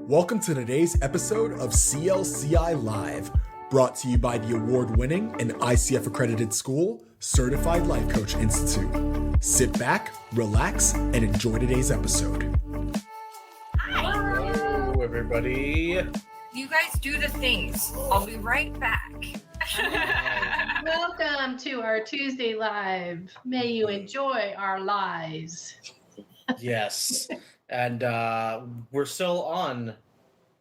Welcome to today's episode of CLCI Live, brought to you by the award-winning and ICF-accredited school, Certified Life Coach Institute. Sit back, relax, and enjoy today's episode. Hello, everybody. You guys do the things. I'll be right back. Welcome to our Tuesday Live. May you enjoy our lies. Yes. And we're still on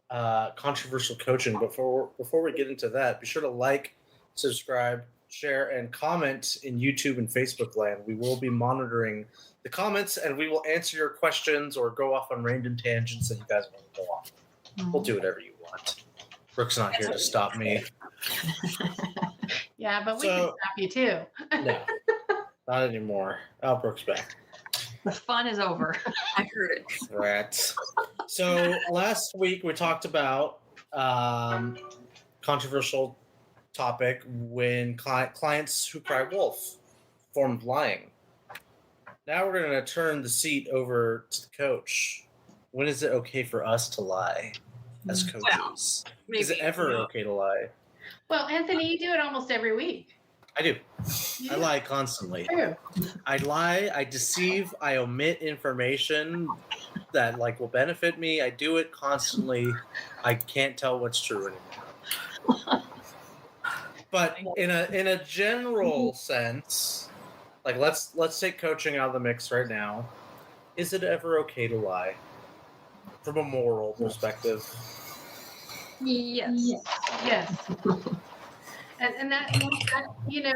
controversial coaching. But before we get into that, be sure to like, subscribe, share, and comment in YouTube and Facebook land. We will be monitoring the comments, and we will answer your questions or go off on random tangents that you guys want to go off. We'll do whatever you want. Brooke's not here to stop me. Yeah, but we can stop you too. No, not anymore. Oh, Brooke's back. The fun is over. I heard it. Rats. So last week we talked about controversial topic when clients who cry wolf formed lying. Now we're going to turn the seat over to the coach. When is it okay for us to lie as coaches? Maybe. Is it ever okay to lie? Well, Anthony, you do it almost every week. I do. Yeah. I lie constantly. True. I lie, I deceive, I omit information that will benefit me. I do it constantly. I can't tell what's true anymore. But in a general sense, let's take coaching out of the mix right now. Is it ever okay to lie? From a moral perspective. Yes. Yes. And that,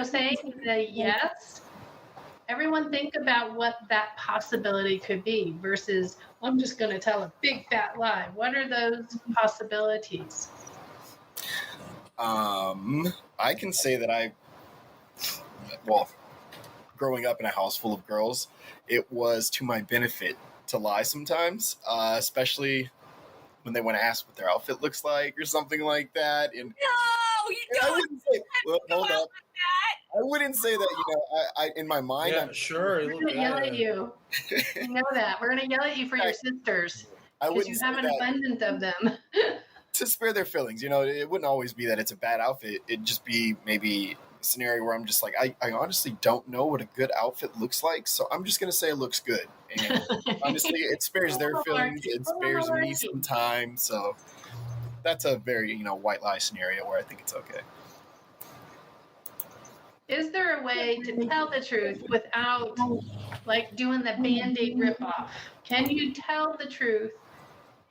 saying the yes, everyone think about what that possibility could be versus, I'm just going to tell a big fat lie. What are those possibilities? I can say that growing up in a house full of girls, it was to my benefit to lie sometimes, especially when they want to ask what their outfit looks like or something like that. And No, you don't. I wouldn't say, hold up. I wouldn't say that, I in my mind. Yeah, sure. We're going to yell at you. You know that. We're going to yell at you for your sisters I because wouldn't you say have an that abundance of them. to spare their feelings. It wouldn't always be that it's a bad outfit. It'd just be maybe a scenario where I'm just like, I honestly don't know what a good outfit looks like, so I'm just going to say it looks good. And honestly, it spares their feelings. It spares me some time. So that's a very, white lie scenario where I think it's okay. Is there a way to tell the truth without doing the Band-Aid ripoff? Can you tell the truth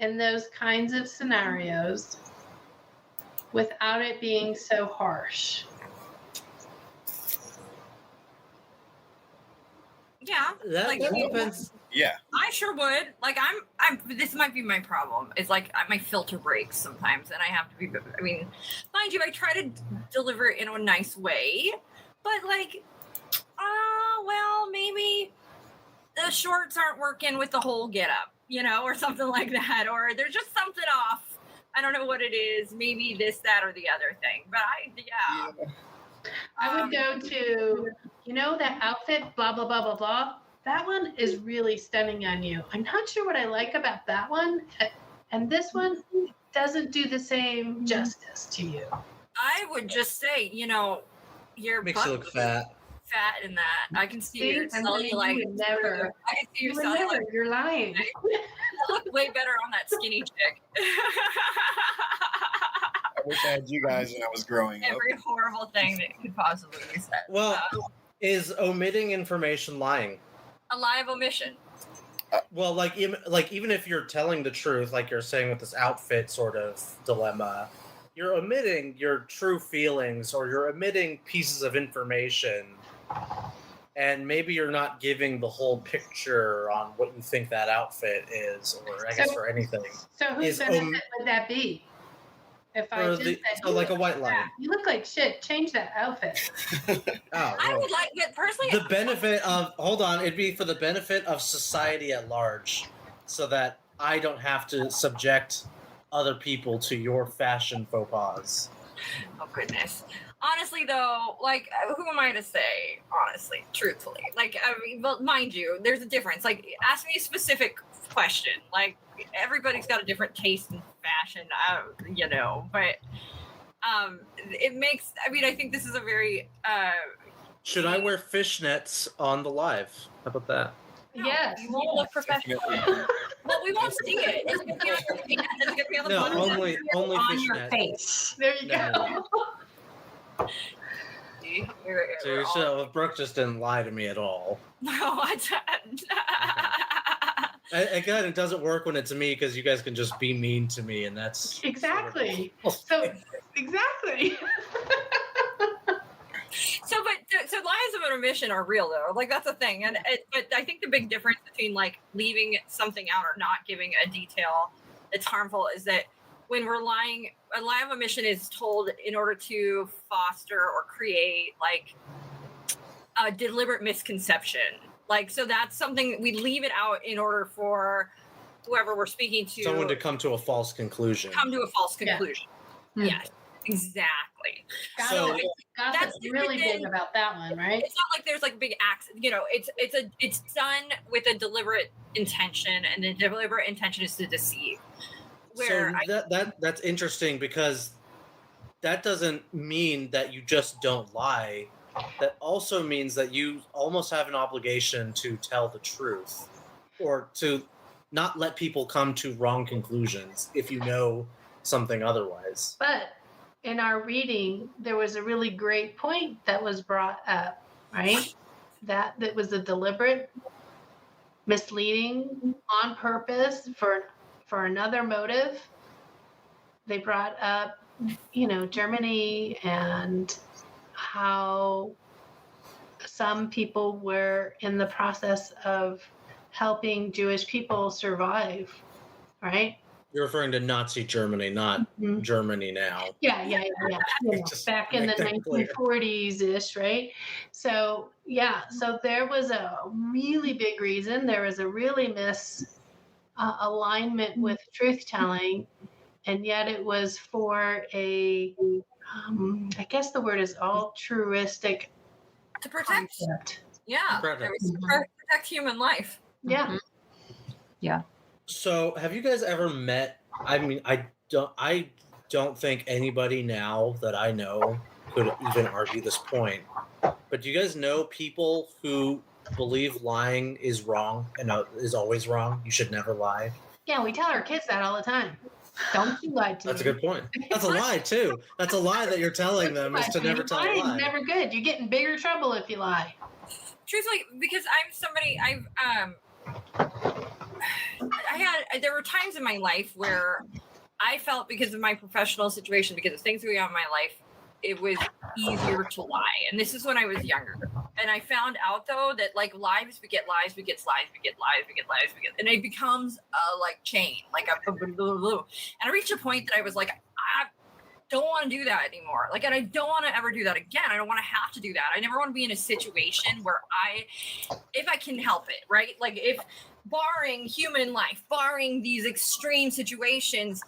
in those kinds of scenarios without it being so harsh? Yeah. That depends. Yeah. I sure would. This might be my problem. It's my filter breaks sometimes, and I have to be. Mind you, I try to deliver it in a nice way, but maybe the shorts aren't working with the whole getup, or something like that, or there's just something off. I don't know what it is. Maybe this, that, or the other thing. But I would go to, that outfit, blah, blah, blah, blah, blah. That one is really stunning on you. I'm not sure what I like about that one. And this one doesn't do the same justice to you. I would just say, your Makes you look fat. Fat in that. I can see your cellulite. I can see your cellulite. You're lying. You look way better on that skinny chick. I wish I had you guys when I was growing up. Every horrible thing that could possibly be said. Well, is omitting information lying? A lie of omission. Well, even if you're telling the truth, like you're saying with this outfit sort of dilemma, you're omitting your true feelings or you're omitting pieces of information, and maybe you're not giving the whole picture on what you think that outfit is, or I guess for anything. So whose benefit would that be? If I just said, a white lie. You look like shit. Change that outfit. I would like it personally. The benefit of it'd be for the benefit of society at large, so that I don't have to subject other people to your fashion faux pas. Oh goodness. Honestly, though, who am I to say? Honestly, truthfully, well, mind you, there's a difference. Ask me a specific question. Everybody's got a different taste in fashion, but it makes, I mean, I think this is a very, Should I wear fishnets on the live? How about that? Yes. you won't look professional. Well, we won't see it. It's gonna be on your face. It's gonna be on the No, bottom of only On your fishnets. face. There you No. go. So Brooke just didn't lie to me at all. No, I didn't. Again, it doesn't work when it's me because you guys can just be mean to me, and that's Exactly. So exactly. So lies of an omission are real though. Like that's a thing, but I think the big difference between like leaving something out or not giving a detail that's harmful is that when we're lying, a lie of omission is told in order to foster or create like a deliberate misconception. Like so that's something we leave it out in order for whoever we're speaking to someone to come to a false conclusion. come to a false Yeah. conclusion. Hmm. Yes, exactly. So- That's That's really different big about that one, right? It's not like there's like big acts, it's done with a deliberate intention, and the deliberate intention is to deceive. Where So that's interesting because that doesn't mean that you just don't lie. That also means that you almost have an obligation to tell the truth or to not let people come to wrong conclusions if you know something otherwise. But in our reading, there was a really great point that was brought up, right? That was a deliberate misleading on purpose for another motive. They brought up, Germany and how some people were in the process of helping Jewish people survive, right? You're referring to Nazi Germany, not Mhm. Germany now. Yeah. Just Back in the make that clear. 1940s ish, right? So there was a really big reason. There was a really alignment with truth telling, and yet it was for I guess the word is altruistic to protect, concept. Protect. there was to protect human life. Yeah. So, have you guys ever met? I mean, I don't think anybody now that I know could even argue this point. But do you guys know people who believe lying is wrong and is always wrong? You should never lie. Yeah, we tell our kids that all the time. Don't you lie to That's a me. good point. That's a lie too. That's a lie that you're telling them is to never tell a Lying's lie. never good. You get in bigger trouble if you lie. Truthfully, because I'm somebody there were times in my life where I felt, because of my professional situation, because of things going on in my life, it was easier to lie. And this is when I was younger. And I found out though that like lies beget lies, begets lies, beget lies, beget lies, beget, and it becomes a like chain, like a and I reached a point that I was like, I don't want to do that anymore. Like, and I don't want to ever do that again. I don't want to have to do that. I never want to be in a situation where if I can help it, right? Like if barring human life, barring these extreme situations,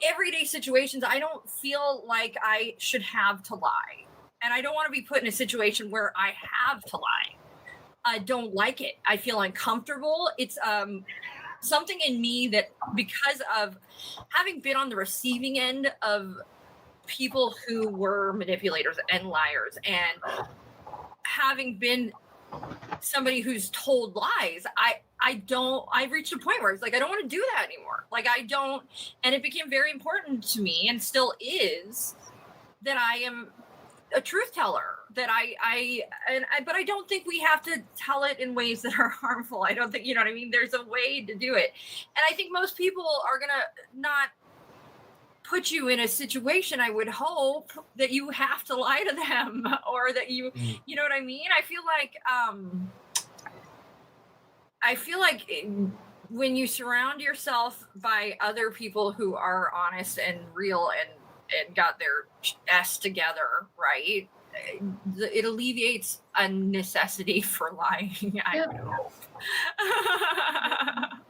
everyday situations, I don't feel like I should have to lie. And I don't want to be put in a situation where I have to lie. I don't like it. I feel uncomfortable. It's something in me that, because of having been on the receiving end of people who were manipulators and liars, and having been somebody who's told lies, I've reached a point where it's like, I don't want to do that anymore. Like I don't, and it became very important to me, and still is, that I am a truth teller, that but I don't think we have to tell it in ways that are harmful. I don't think, you know what I mean? There's a way to do it. And I think most people are going to not put you in a situation, I would hope, that you have to lie to them, or that you know what I mean? I feel like when you surround yourself by other people who are honest and real and got their S together, right? It alleviates a necessity for lying. I hope.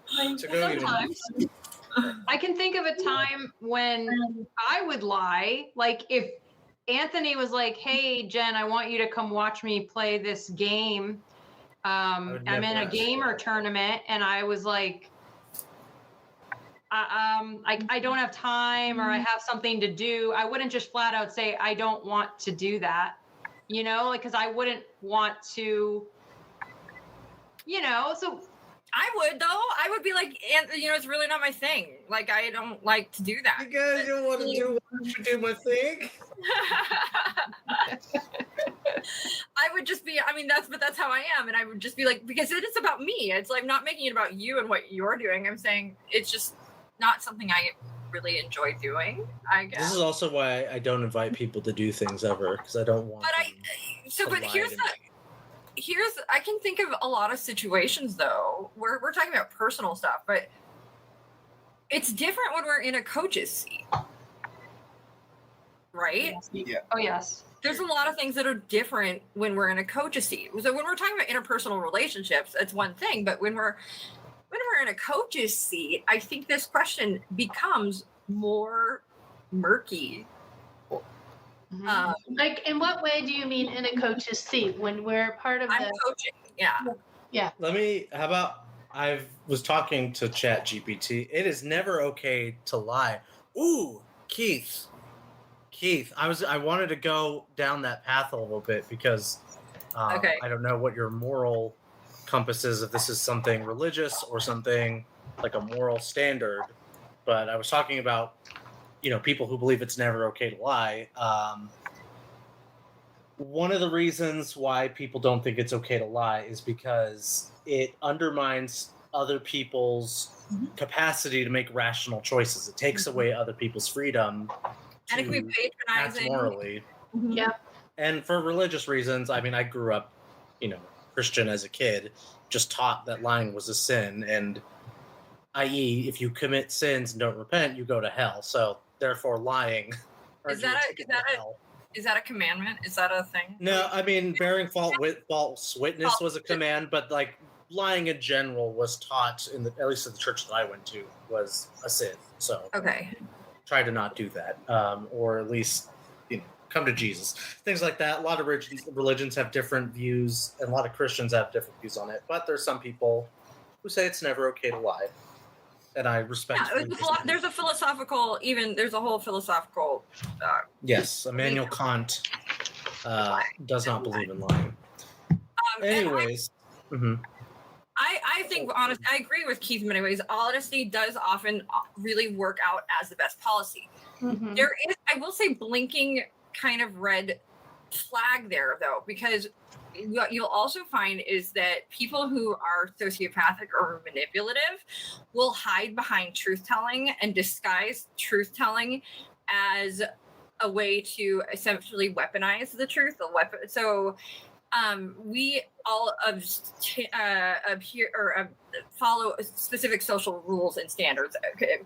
So go Sometimes. I can think of a time when I would lie. Like if Anthony was like, "Hey, Jen, I want you to come watch me play this game. I'm in a gamer tournament," and I was like, I don't have time, or I have something to do. I wouldn't just flat out say I don't want to do that, like, because I wouldn't want to, so I would, though. I would be like, it's really not my thing. Like, I don't like to do that. You guys don't want to do what I should do my thing. I would just be, that's how I am. And I would just be like, because it is about me. It's like, I'm not making it about you and what you're doing. I'm saying it's just not something I really enjoy doing, I guess. This is also why I don't invite people to do things ever, because I don't want But I can think of a lot of situations, though, where we're talking about personal stuff, but it's different when we're in a coach's seat, right? Yeah. Oh, yes. There's a lot of things that are different when we're in a coach's seat. So when we're talking about interpersonal relationships, it's one thing, but when we're in a coach's seat, I think this question becomes more murky. Like, in what way do you mean in a coach's seat when we're part of I'm the coaching, yeah. how about, I was talking to ChatGPT. It is never okay to lie. Ooh, Keith, I wanted to go down that path a little bit because Okay. I don't know what your moral compass is, if this is something religious or something like a moral standard, but I was talking about people who believe it's never okay to lie. One of the reasons why people don't think it's okay to lie is because it undermines other people's capacity to make rational choices. It takes away other people's freedom And it to can be act patronizing. morally. Yeah. And for religious reasons, I mean, I grew up, Christian as a kid, just taught that lying was a sin, and i.e., if you commit sins and don't repent, you go to hell. So therefore, lying. Is that a commandment? Is that a thing? No, I mean, bearing false witness was a command, but like lying in general was taught at least in the church that I went to, was a sin. So Okay. try to not do that, or at least come to Jesus. Things like that. A lot of religions have different views, and a lot of Christians have different views on it. But there's some people who say it's never okay to lie, and I respect. There's a whole philosophical. Yes, Immanuel Kant does not believe in lying. Anyways. I think, honestly, I agree with Keith in many ways. Honesty does often really work out as the best policy. Mhm. There is, I will say, blinking kind of red flag there, though, because what you'll also find is that people who are sociopathic or manipulative will hide behind truth-telling and disguise truth-telling as a way to essentially weaponize the truth. So we all follow specific social rules and standards.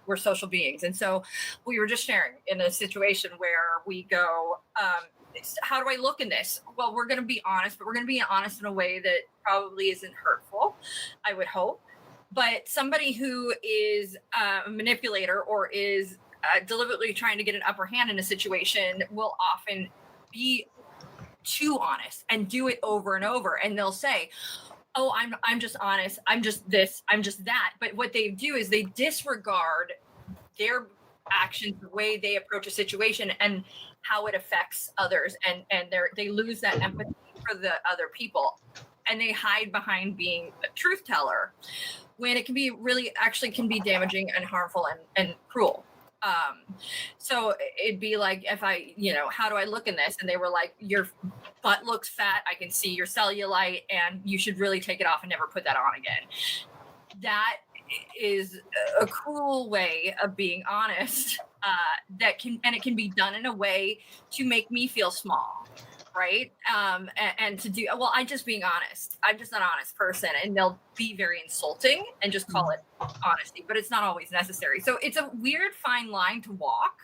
We're social beings, and so we were just sharing in a situation where we go, how do I look in this? Well, we're going to be honest, but we're going to be honest in a way that probably isn't hurtful, I would hope. But somebody who is a manipulator or is deliberately trying to get an upper hand in a situation will often be too honest and do it over and over, and they'll say, oh, I'm just honest, I'm just this, I'm just that. But what they do is they disregard their actions, the way they approach a situation and how it affects others, and they lose that empathy for the other people, and they hide behind being a truth teller when it can be really actually can be damaging and harmful and cruel. So it'd be like if I, how do I look in this? And they were like, your butt looks fat. I can see your cellulite, and you should really take it off and never put that on again. That is a cruel way of being honest. It can be done in a way to make me feel small. Right. And to do, well, I'm just being honest. I'm just an honest person, and they'll be very insulting and just call it honesty, but it's not always necessary. So it's a weird fine line to walk.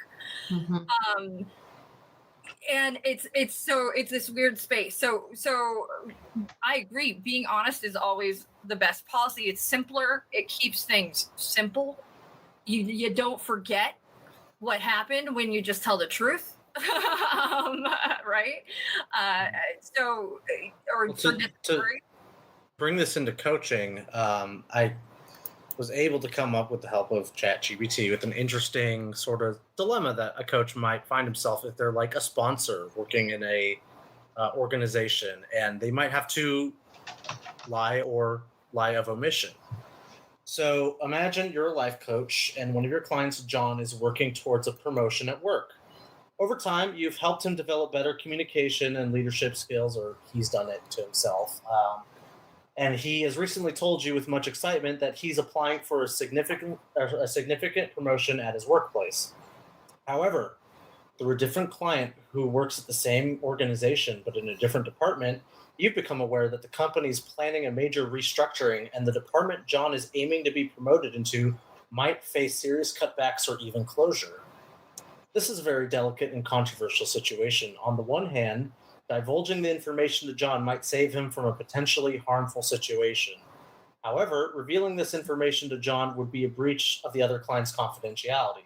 Mm-hmm. And it's this weird space. So I agree. Being honest is always the best policy. It's simpler. It keeps things simple. You don't forget what happened when you just tell the truth. Right. To bring this into coaching, was able to come up with the help of ChatGPT with an interesting sort of dilemma that a coach might find himself if they're like a sponsor working in a organization, and they might have to lie or lie of omission. So imagine you're a life coach and one of your clients, John, is working towards a promotion at work. Over time, you've helped him develop better communication and leadership skills, or he's done it to himself. And he has recently told you with much excitement that he's applying for a significant promotion at his workplace. However, through a different client who works at the same organization but in a different department, you've become aware that the company is planning a major restructuring, and the department John is aiming to be promoted into might face serious cutbacks or even closure. This is a very delicate and controversial situation. On the one hand, divulging the information to John might save him from a potentially harmful situation. However, revealing this information to John would be a breach of the other client's confidentiality.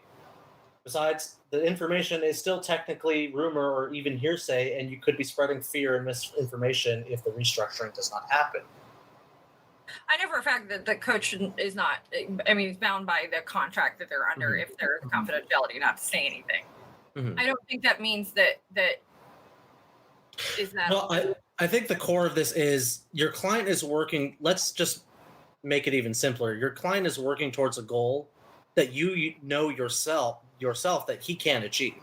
Besides, the information is still technically rumor or even hearsay, and you could be spreading fear and misinformation if the restructuring does not happen. I know for a fact that the coach is not, I mean, he's bound by the contract that they're under if there's confidentiality not to say anything. I don't think that means that is that. Well, I think the core of this is your client is working, let's just make it even simpler. Your client is working towards a goal that you know yourself that he can't achieve.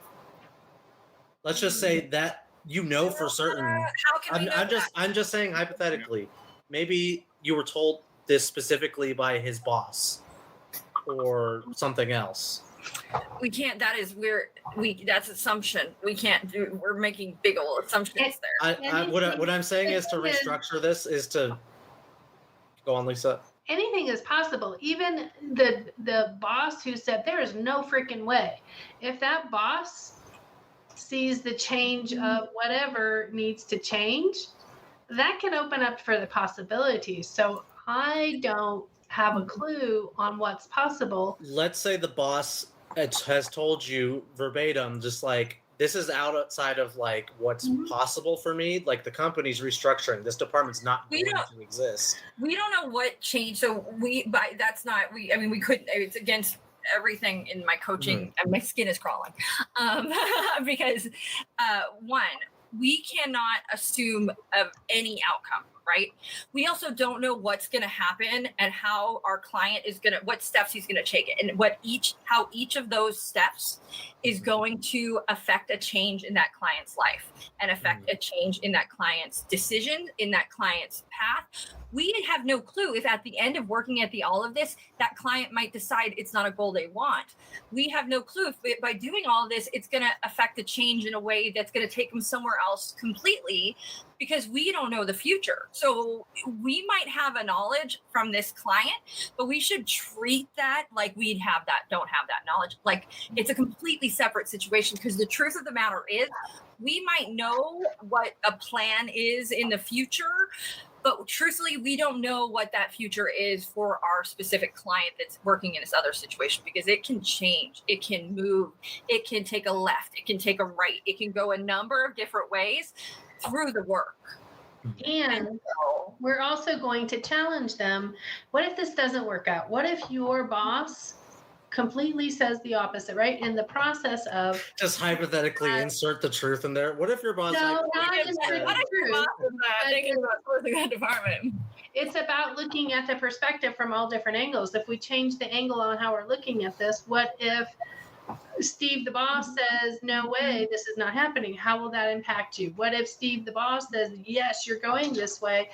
Let's just say that you know for certain. How can we know that? I'm just saying hypothetically. Maybe you were told this specifically by his boss or something else. We can't. That is that's assumption. We can't do. We're making big old assumptions there. What I'm saying is to restructure this is to go on, Lisa. Anything is possible. Even the boss who said there is no freaking way. If that boss sees the change of whatever needs to change, that can open up for the possibilities. So I don't have a clue on what's possible. Let's say the boss has told you verbatim, just like, this is outside of like what's possible for me. Like, the company's restructuring. This department's not going to exist. We don't know what changed. So we couldn't. It's against everything in my coaching. And my skin is crawling because one, we cannot assume of any outcome. Right. We also don't know what's going to happen and how our client is going to, what steps he's going to take, and how each of those steps is going to affect a change in that client's life and affect a change in that client's decision, in that client's path. We have no clue if at the end of working at all of this, that client might decide it's not a goal they want. We have no clue if by doing all of this, it's going to affect a change in a way that's going to take them somewhere else completely, because we don't know the future. So we might have a knowledge from this client, but we should treat that like don't have that knowledge. Like it's a completely separate situation, because the truth of the matter is we might know what a plan is in the future, but truthfully, we don't know what that future is for our specific client that's working in this other situation, because it can change, it can move, it can take a left, it can take a right, it can go a number of different ways through the work. And we're also going to challenge them. What if this doesn't work out? What if your boss completely says the opposite, right? In the process of just hypothetically insert the truth in there. What if your boss? No, not just the truth. Thinking about closing that department. It's about looking at the perspective from all different angles. If we change the angle on how we're looking at this, what if Steve the boss says, no way, this is not happening? How will that impact you? What if Steve the boss says, yes, you're going this way,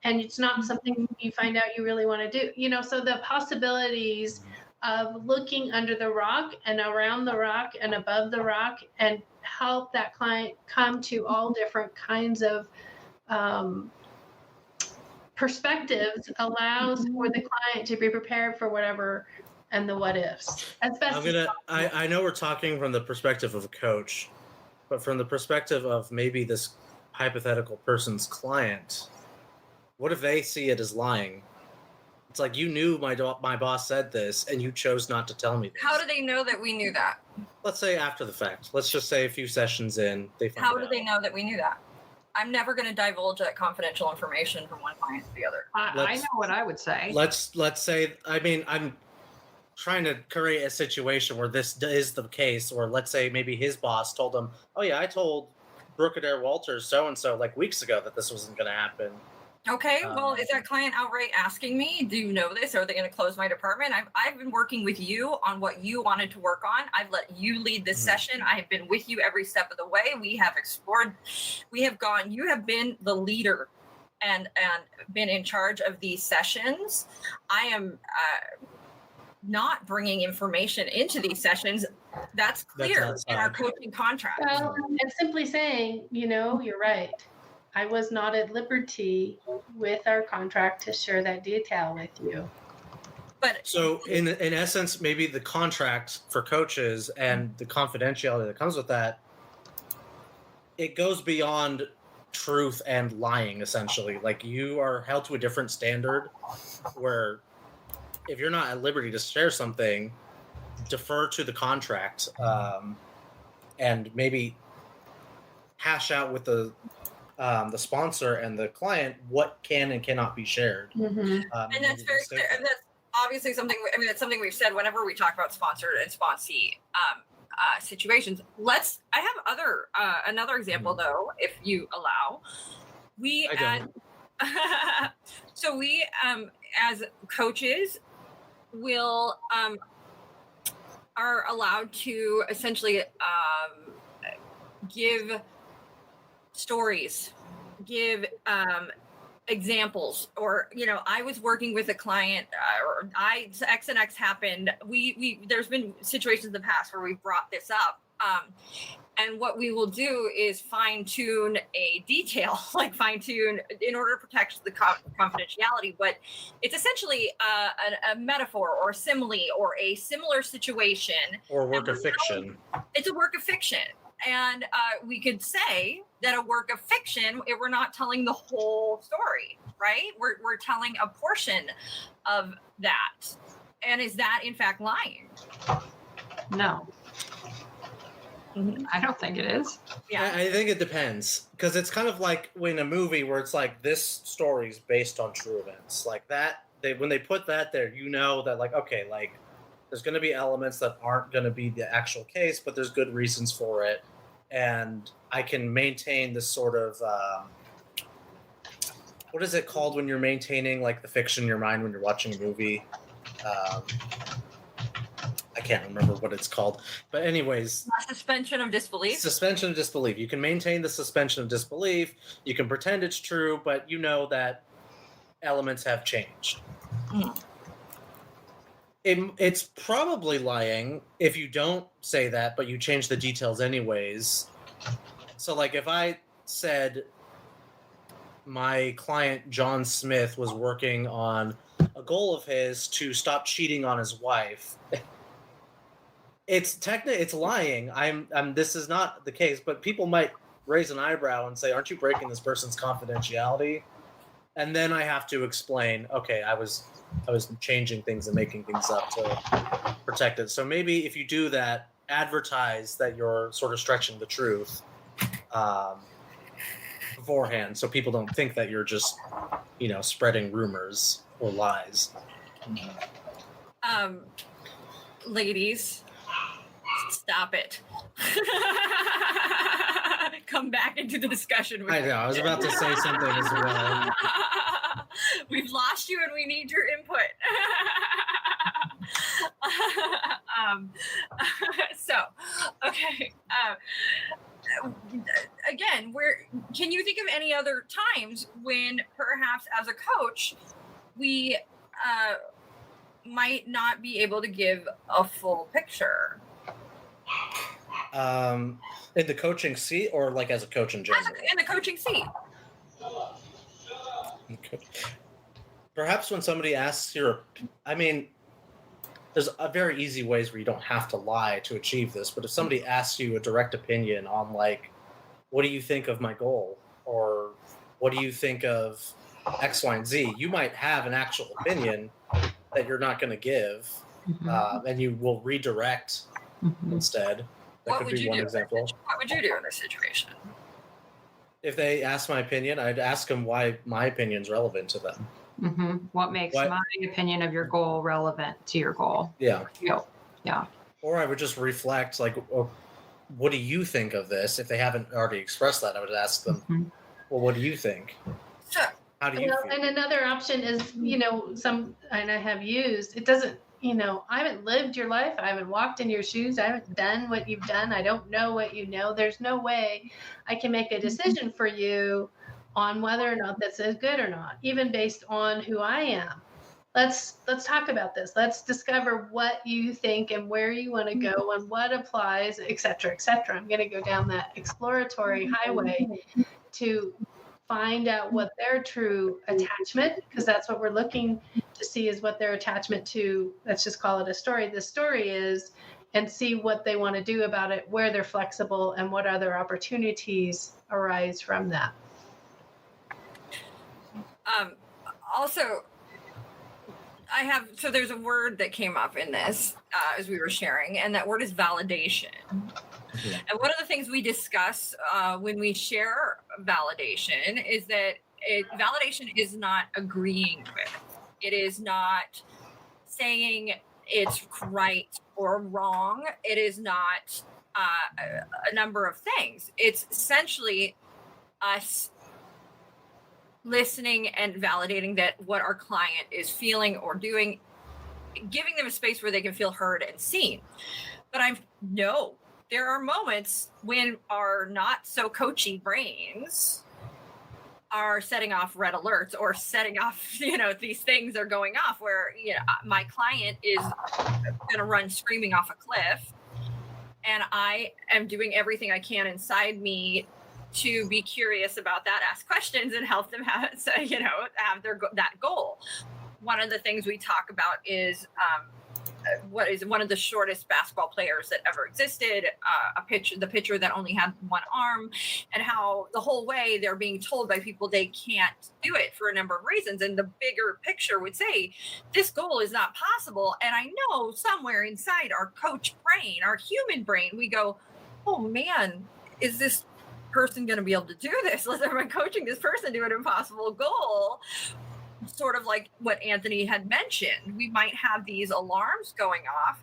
and it's not something you find out you really want to do? So the possibilities of looking under the rock and around the rock and above the rock, and help that client come to all different kinds of perspectives, allows for the client to be prepared for whatever and the what ifs as best. I know we're talking from the perspective of a coach, but from the perspective of maybe this hypothetical person's client, what if they see it as lying? It's like, you knew my boss said this, and you chose not to tell me this. How do they know that we knew that? Let's say after the fact. Let's just say a few sessions in, they find out. How do they know that we knew that? I'm never going to divulge that confidential information from one client to the other. I know what I would say. Let's say, I mean, I'm trying to create a situation where this is the case, or let's say maybe his boss told him, oh yeah, I told Brooke Adair Walters so-and-so like weeks ago that this wasn't going to happen. Okay, well, is that client outright asking me, do you know this? Are they going to close my department? I've been working with you on what you wanted to work on. I've let you lead this session. I have been with you every step of the way. We have explored, we have gone, you have been the leader and been in charge of these sessions. I am not bringing information into these sessions. That's clear in our coaching contract. Well, and simply saying, you're right. I was not at liberty with our contract to share that detail with you. But so in essence, maybe the contract for coaches and the confidentiality that comes with that, it goes beyond truth and lying, essentially. Like, you are held to a different standard where if you're not at liberty to share something, defer to the contract, and maybe hash out with the sponsor and the client what can and cannot be shared. And that's very clear. And that's obviously something, that's something we've said whenever we talk about sponsored and sponsee situations. I have another example though, if you allow. So we as coaches will are allowed to essentially give stories, give examples, or I was working with a client, or X and X happened. We there's been situations in the past where we've brought this up, and what we will do is fine tune a detail, like fine tune in order to protect the confidentiality. But it's essentially a metaphor or a simile or a similar situation, or a work of fiction. It's a work of fiction. And we could say that a work of fiction, if we're not telling the whole story, right? We're telling a portion of that. And is that in fact lying? No. I don't think it is. Yeah, I think it depends, because it's kind of like when a movie where it's like, this story is based on true events, like that. When they put that there, that like, okay, like there's going to be elements that aren't going to be the actual case, but there's good reasons for it, and I can maintain this sort of what is it called when you're maintaining like the fiction in your mind when you're watching a movie? I can't remember what it's called, but anyways, suspension of disbelief. Suspension of disbelief. You can maintain the suspension of disbelief. You can pretend it's true, but that elements have changed. It's probably lying if you don't say that, but you change the details anyways. So, like, if I said my client John Smith was working on a goal of his to stop cheating on his wife, it's lying. This is not the case, but people might raise an eyebrow and say, aren't you breaking this person's confidentiality? And then I have to explain, okay, I was changing things and making things up to protect it. So maybe if you do that, advertise that you're sort of stretching the truth beforehand, so people don't think that you're just, spreading rumors or lies. Ladies, stop it. Come back into the discussion. I know. I was about to say something as well. We've lost you and we need your input. Okay. Again, can you think of any other times when perhaps as a coach, we might not be able to give a full picture? In the coaching seat, or like as a coach in general? In the coaching seat. Okay. Perhaps when somebody asks there's a very easy ways where you don't have to lie to achieve this, but if somebody asks you a direct opinion on, like, what do you think of my goal? Or what do you think of X, Y, and Z? You might have an actual opinion that you're not going to give, and you will redirect instead. That could be one example. What would you do in this situation? if they ask my opinion, I'd ask them why my opinion's relevant to them. What makes my opinion of your goal relevant to your goal? Yeah. Yeah. Or I would just reflect, like, oh, what do you think of this? If they haven't already expressed that, I would ask them, well, what do you think? Sure. How do you Well, feel? and another option is, and I have used, it doesn't, I haven't lived your life. I haven't walked in your shoes. I haven't done what you've done. I don't know what you know. There's no way I can make a decision for you on whether or not this is good or not, even based on who I am. Let's talk about this. Let's discover what you think and where you want to go and what applies, et cetera, et cetera. I'm going to go down that exploratory highway to find out what their true attachment, because that's what we're looking to see, is what their attachment to, let's just call it a story, the story is, and see what they want to do about it, where they're flexible, and what other opportunities arise from that. Also, so there's a word that came up in this as we were sharing, and that word is validation. And one of the things we discuss when we share validation is that validation is not agreeing with. It is not saying it's right or wrong. It is not a number of things. It's essentially us listening and validating that what our client is feeling or doing, giving them a space where they can feel heard and seen. But there are moments when our not so coachy brains are setting off red alerts or setting off, these things are going off where, my client is going to run screaming off a cliff. And I am doing everything I can inside me to be curious about that, ask questions, and help them have that goal. One of the things we talk about is what is one of the shortest basketball players that ever existed, the pitcher that only had one arm, and how the whole way they're being told by people they can't do it for a number of reasons. And the bigger picture would say, this goal is not possible. And I know somewhere inside our coach brain, our human brain, we go, oh man, is this person going to be able to do this? Let's am I coaching this person to an impossible goal? Sort of like what Anthony had mentioned, we might have these alarms going off.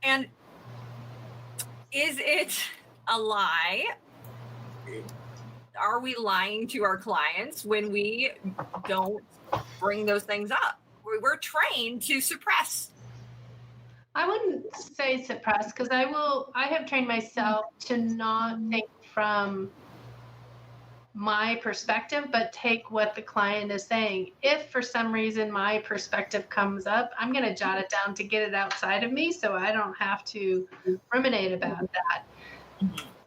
And is it a lie? Are we lying to our clients when we don't bring those things up? We're trained to suppress. I wouldn't say suppress, because I have trained myself to not think from my perspective, but take what the client is saying. If for some reason my perspective comes up, I'm going to jot it down to get it outside of me so I don't have to ruminate about that.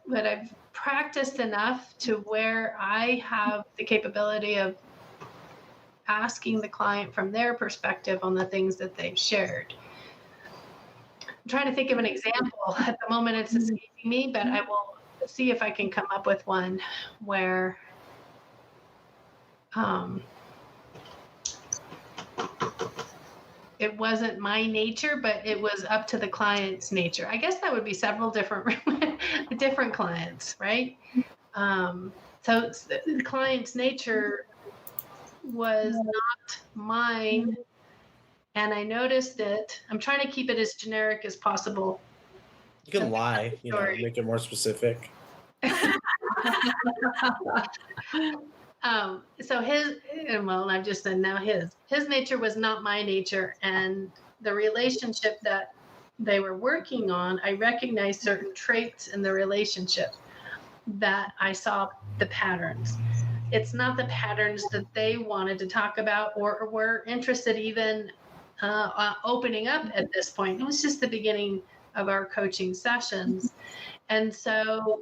But I've practiced enough to where I have the capability of asking the client from their perspective on the things that they've shared. I'm trying to think of an example. At the moment it's escaping me, but I will see if I can come up with one where it wasn't my nature, but it was up to the client's nature. I guess that would be several different clients, right? So the client's nature was not mine, and I noticed it. I'm trying to keep it as generic as possible. You can lie, make it more specific. So I've just said now his nature was not my nature, and the relationship that they were working on, I recognized certain traits in the relationship that I saw the patterns. It's not the patterns that they wanted to talk about or were interested even opening up at this point. It was just the beginning of our coaching sessions. And so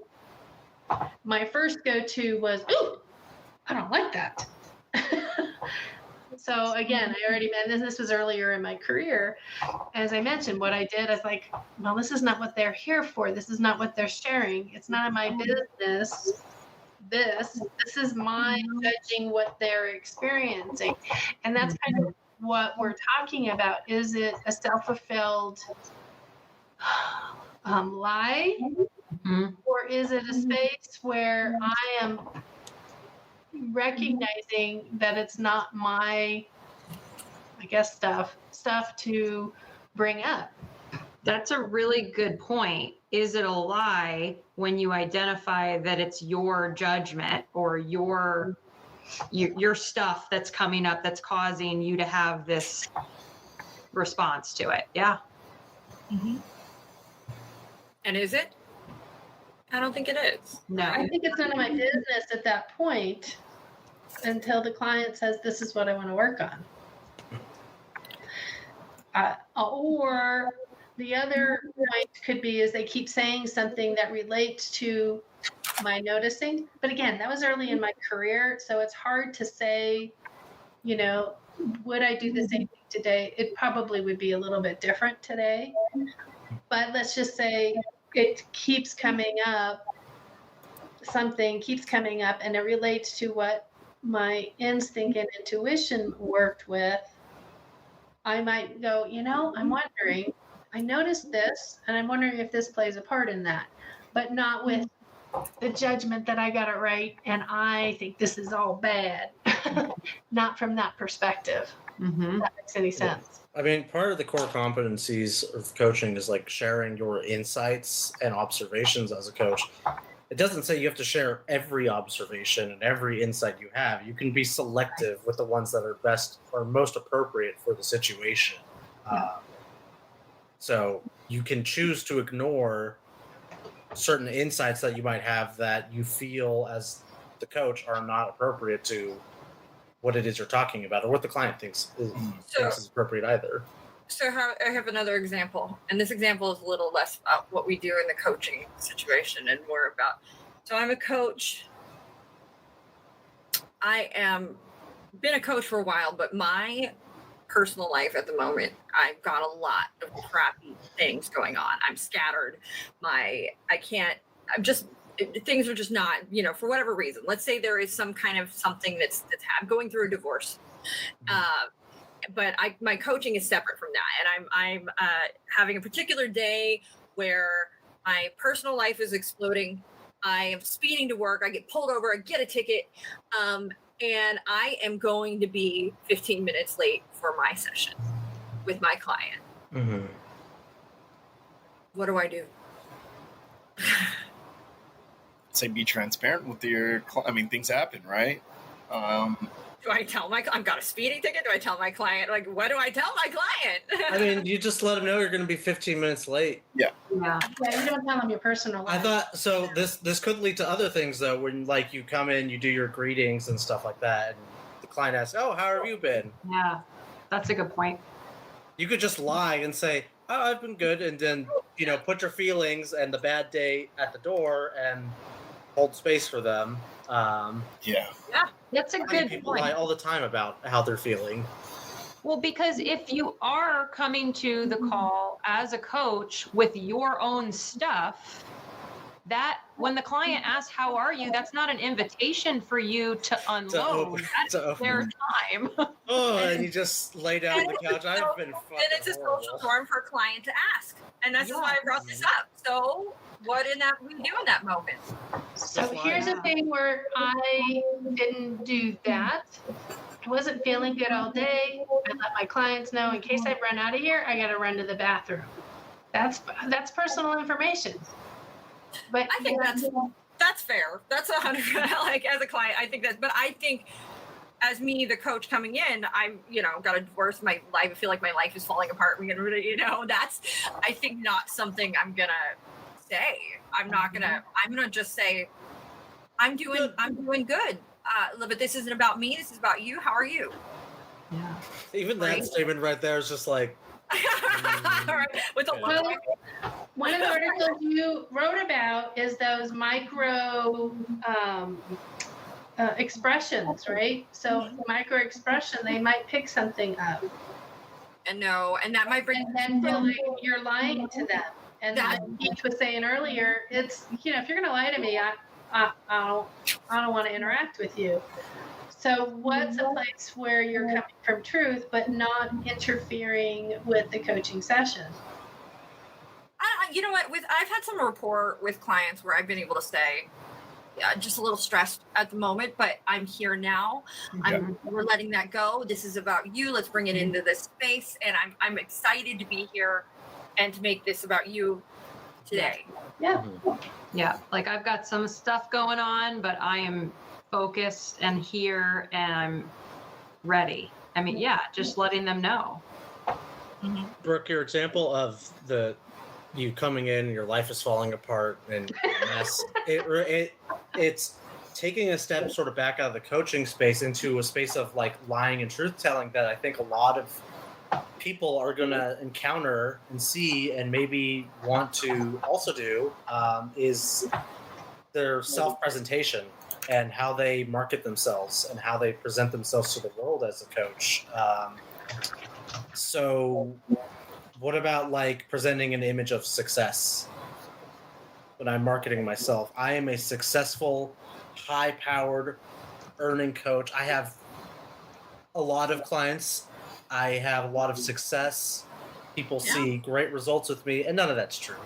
my first go-to was, ooh, I don't like that. So again, I already mentioned this was earlier in my career. As I mentioned, what I did, I was like, well, this is not what they're here for. This is not what they're sharing. It's none of my business. This is my judging what they're experiencing. And that's kind of what we're talking about. Is it a self-fulfilled lie? Or is it a space where I am recognizing that it's not my, I guess, stuff to bring up. That's a really good point. Is it a lie when you identify that it's your judgment or your stuff that's coming up that's causing you to have this response to it? Yeah. And is it? I don't think it is. No. I think it's none of my business at that point until the client says, this is what I want to work on. Or the other point could be is they keep saying something that relates to my noticing. But again, that was early in my career. So it's hard to say, you know, would I do the same thing today? It probably would be a little bit different today. But let's just say it keeps coming up. Something keeps coming up and it relates to what my instinct and intuition worked with. I might go, you know, I'm wondering, I noticed this and I'm wondering if this plays a part in that, but not with the judgment that I got it right and I think this is all bad. Not from that perspective. If that makes any sense. I mean, part of the core competencies of coaching is like sharing your insights and observations as a coach. It doesn't say you have to share every observation and every insight you have. You can be selective with the ones that are best or most appropriate for the situation. So you can choose to ignore certain insights that you might have that you feel as the coach are not appropriate to what it is you're talking about or what the client thinks is appropriate either. So I have another example, and this example is a little less about what we do in the coaching situation and more about. So I'm a coach. I am been a coach for a while, but my personal life at the moment, I've got a lot of crappy things going on. I'm scattered. Things are just not, you know, for whatever reason. Let's say there is some kind of something that's going through a divorce. But my coaching is separate from that, and I'm having a particular day where my personal life is exploding. I am speeding to work. I get pulled over. I get a ticket, and I am going to be 15 minutes late for my session with my client. Mm-hmm. What do I do? Say be transparent with your. I mean, things happen, right? Do I tell I've got a speeding ticket? Do I tell my client? Like, what do I tell my client? I mean, you just let them know you're going to be 15 minutes late. Yeah. Yeah, you don't tell them your personal life. I thought so. This could lead to other things though. When like you come in, you do your greetings and stuff like that, and the client asks, "Oh, how have you been?" Yeah, that's a good point. You could just lie and say, "Oh, I've been good," and then put your feelings and the bad day at the door and hold space for them. Yeah. That's a good People point. lie all the time about how they're feeling. Well, because if you are coming to the call as a coach with your own stuff, that when the client asks, how are you? That's not an invitation for you to unload. That's their time. Oh, and you just lay down on the couch. I've been fucking And it's a social horrible. norm for a client to ask. And that's just why I brought this up. So what we do in that moment? So here's a thing where I didn't do that. I wasn't feeling good all day. I let my clients know in case I run out of here, I got to run to the bathroom. That's personal information. But I think that's fair. That's 100. Like as a client, I think that. But I think as me, the coach coming in, I'm got a divorce. My life. I feel like my life is falling apart. That's I think not something I'm gonna say. I'm gonna just say I'm doing good. But this isn't about me. This is about you. How are you? Yeah. Even that statement right there is just like. Right. With a Well, one of the articles you wrote about is those micro expressions, right? So micro expression, they might pick something up, and that might bring. and then feel like you're lying to them. And That- then Keith was saying earlier, it's if you're going to lie to me, I don't want to interact with you. So what's a place where you're coming from truth, but not interfering with the coaching session? You know what? I've had some rapport with clients where I've been able to say, just a little stressed at the moment, but I'm here now. We're letting that go. This is about you. Let's bring it into this space, and I'm excited to be here and to make this about you today. Yeah. Yeah, like I've got some stuff going on, but I am focused and here and I'm ready. I mean, yeah, just letting them know. Brooke, your example of you coming in, your life is falling apart and a mess. It's taking a step sort of back out of the coaching space into a space of like lying and truth telling that I think a lot of people are going to encounter and see and maybe want to also do is their self-presentation and how they market themselves and how they present themselves to the world as a coach. So what about like presenting an image of success when I'm marketing myself? I am a successful, high-powered, earning coach. I have a lot of clients. I have a lot of success. People see great results with me, and none of that's true.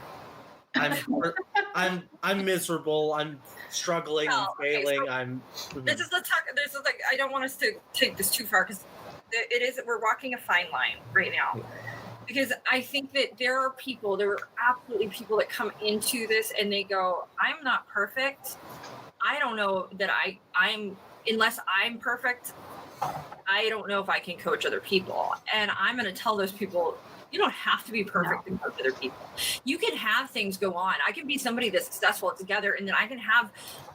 I'm miserable. I'm struggling. I'm failing. This is like I don't want us to take this too far because we're walking a fine line right now. Because I think that there are absolutely people that come into this and they go, I'm not perfect. I don't know that unless I'm perfect, I don't know if I can coach other people. And I'm going to tell those people, you don't have to be perfect to coach other people. You can have things go on. I can be somebody that's successful together, and then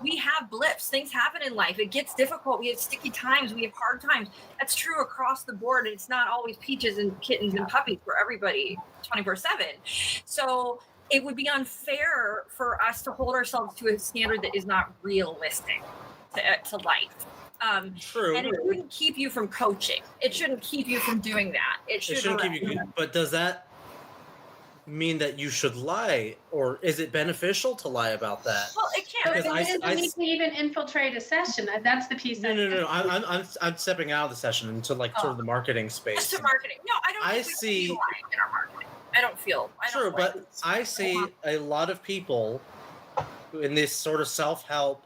we have blips. Things happen in life. It gets difficult. We have sticky times. We have hard times. That's true across the board. And it's not always peaches and kittens and puppies for everybody 24/7. So it would be unfair for us to hold ourselves to a standard that is not realistic to life. True. And it shouldn't keep you from coaching. It shouldn't keep you from doing that. It shouldn't keep you. But does that mean that you should lie, or is it beneficial to lie about that? Well, it can't. But it doesn't need to even infiltrate a session. That's the piece. No. I'm stepping out of the session into like sort of the marketing space. Just to marketing. No, I don't. I think see. we lying in our marketing. I don't feel. True, but I see a lot of people in this sort of self-help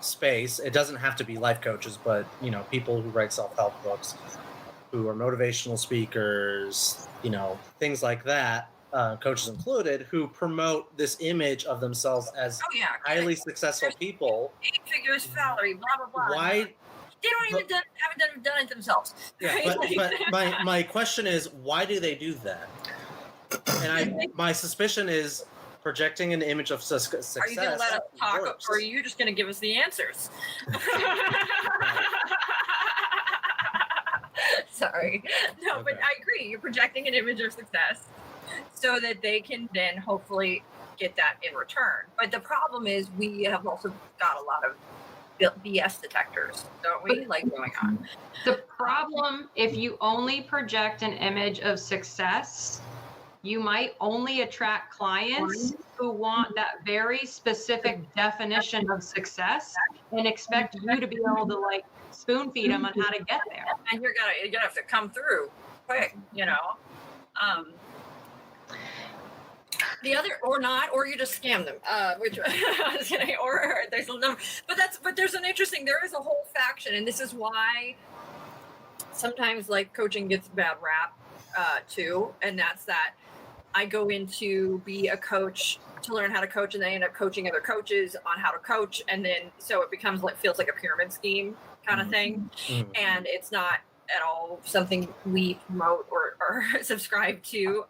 space. It doesn't have to be life coaches, but people who write self-help books, who are motivational speakers, things like that, coaches included, who promote this image of themselves as highly successful people. 8 figures salary, blah blah blah. Why? They don't even haven't done it themselves. Yeah, but my question is, why do they do that? And my suspicion is projecting an image of success. Are you going to let us talk, or are you just going to give us the answers? Sorry. No, okay. But I agree. You're projecting an image of success so that they can then hopefully get that in return. But the problem is we have also got a lot of BS detectors, don't we? Like going on. The problem, if you only project an image of success, you might only attract clients who want that very specific definition of success and expect you to be able to like spoon feed them on how to get there. And you're gonna have to come through quick, The other, or not, or you just scam them. Which or there's a number, but there's there is a whole faction, and this is why sometimes like coaching gets a bad rap too, and that's that. I go in to be a coach to learn how to coach, and then I end up coaching other coaches on how to coach, and then so it feels like a pyramid scheme kind of thing, and it's not at all something we promote or subscribe to,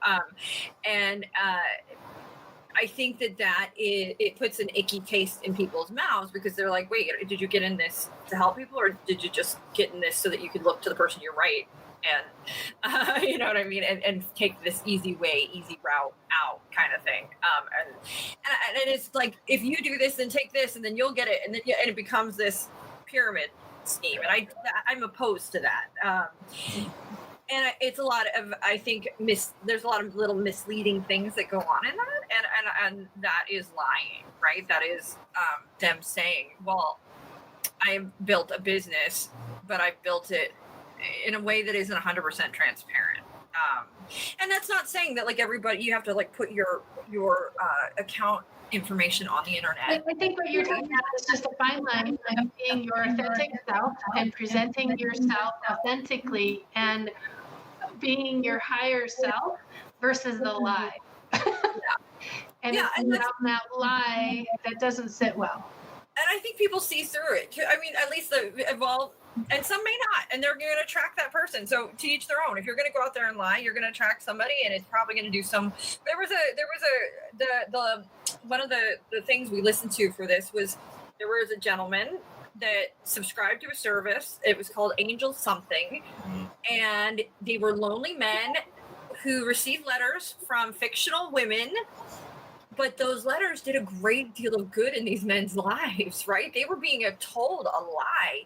and I think that it puts an icky taste in people's mouths because they're like, wait, did you get in this to help people, or did you just get in this so that you could look to the person you're right? And you know what I mean, and take this easy route out kind of thing, and it's like, if you do this, then take this, and then you'll get it, and then it becomes this pyramid scheme, and I'm opposed to that. And it's a lot of, I think, there's a lot of little misleading things that go on in that, and that is lying, right? That is them saying, well, I built a business, but I built it in a way that isn't 100% transparent. And that's not saying that like everybody, you have to like put your account information on the I internet. think what you're talking about is just a fine line of being your authentic self and presenting yourself authentically and being your higher self versus the lie. And Yeah, it's and that's- around that lie that doesn't sit well. And I think people see through it. I mean, at least and some may not, and they're going to attract that person. So to each their own. If you're going to go out there and lie, you're going to attract somebody, and it's probably going to do some. One of the things we listened to for this was there was a gentleman that subscribed to a service. It was called Angel Something, and they were lonely men who received letters from fictional women. But those letters did a great deal of good in these men's lives, right? They were being told a lie.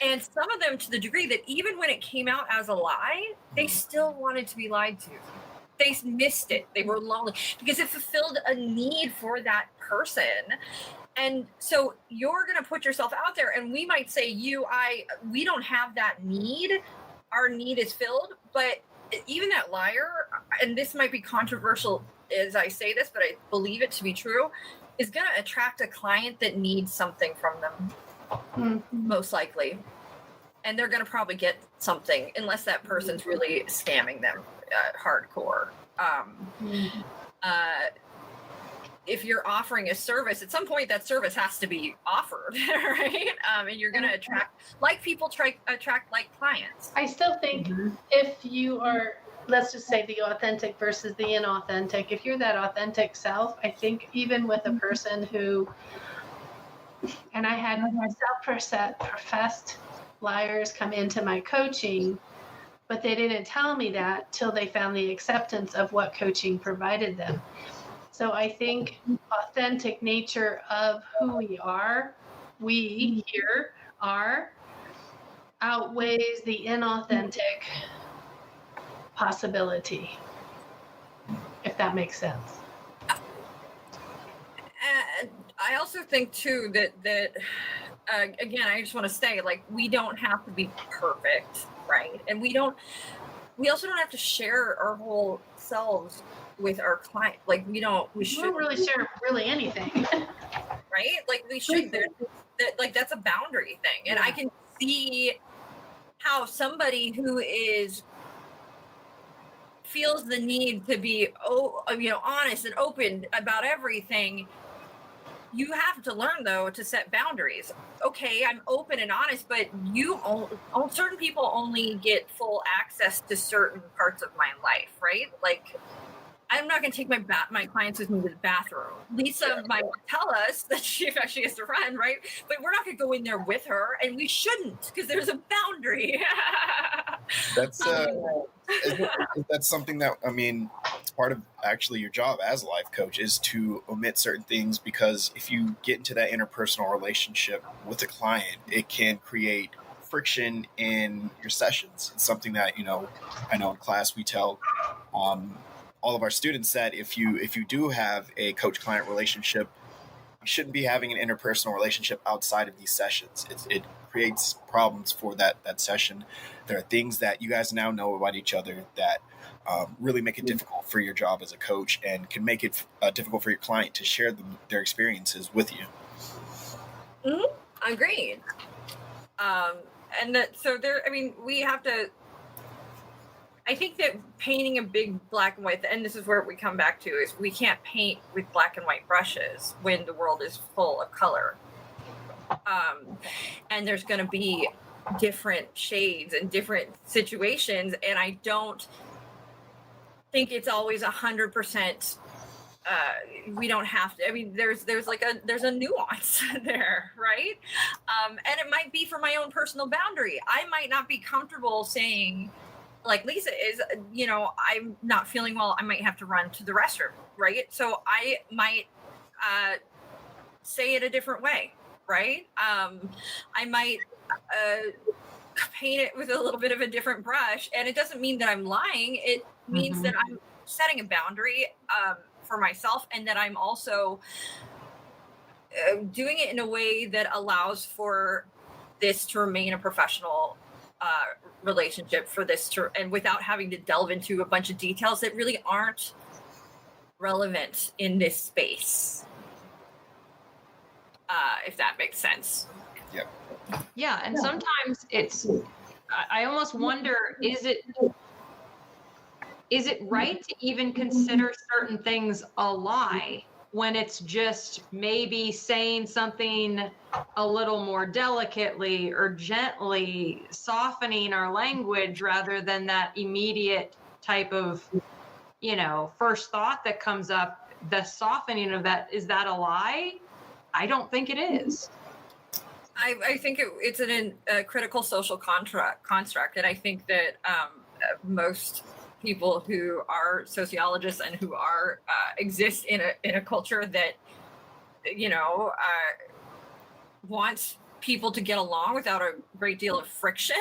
And some of them to the degree that even when it came out as a lie, they still wanted to be lied to. They missed it. They were lonely because it fulfilled a need for that person. And so you're going to put yourself out there, and we might say we don't have that need. Our need is filled. But even that liar, and this might be controversial as I say this, but I believe it to be true, is going to attract a client that needs something from them, most likely. And they're going to probably get something unless that person's really scamming them hardcore. If you're offering a service, at some point that service has to be offered, right? And you're going to attract like people attract like clients. I still think if you are, let's just say the authentic versus the inauthentic, if you're that authentic self, I think even with a person who, and I had self-professed liars come into my coaching, but they didn't tell me that till they found the acceptance of what coaching provided them. So I think authentic nature of who we here are, outweighs the inauthentic possibility, if that makes sense. And I also think too that again, I just want to say, like, we don't have to be perfect, right? And we also don't have to share our whole selves with our client. Like, we don't really share really anything. Right? Like, we should, that's a boundary thing. And I can see how somebody who feels the need to be, honest and open about everything. You have to learn, though, to set boundaries. Okay, I'm open and honest, but certain people only get full access to certain parts of my life, right? Like, I'm not going to take my clients with me to the bathroom. Lisa might tell us that she actually has to run, right? But we're not going to go in there with her, and we shouldn't, because there's a boundary. That's something that, I mean, it's part of actually your job as a life coach is to omit certain things, because if you get into that interpersonal relationship with a client, it can create friction in your sessions. It's something that, I know in class we tell all of our students that if you do have a coach-client relationship, you shouldn't be having an interpersonal relationship outside of these sessions. It creates problems for that session. There are things that you guys now know about each other that really make it difficult for your job as a coach, and can make it difficult for your client to share their experiences with you. Agreed. We have to. I think that painting a big black and white, and this is where we come back to, is we can't paint with black and white brushes when the world is full of color. And there's going to be different shades and different situations. And I don't think it's always 100%. We don't have to. I mean, there's a nuance there, right? And it might be for my own personal boundary. I might not be comfortable saying, like Lisa is, I'm not feeling well, I might have to run to the restroom, right? So I might say it a different way, right? I might paint it with a little bit of a different brush, and it doesn't mean that I'm lying. It means that I'm setting a boundary for myself, and that I'm also doing it in a way that allows for this to remain a professional relationship for this to, and without having to delve into a bunch of details that really aren't relevant in this space. If that makes sense. Yeah, and sometimes I almost wonder, is it right to even consider certain things a lie when it's just maybe saying something a little more delicately or gently, softening our language rather than that immediate type of, first thought that comes up, the softening of that, is that a lie? I don't think it is. I think it's a critical social construct, and I think that most people who are sociologists and who are exist in a culture that wants people to get along without a great deal of friction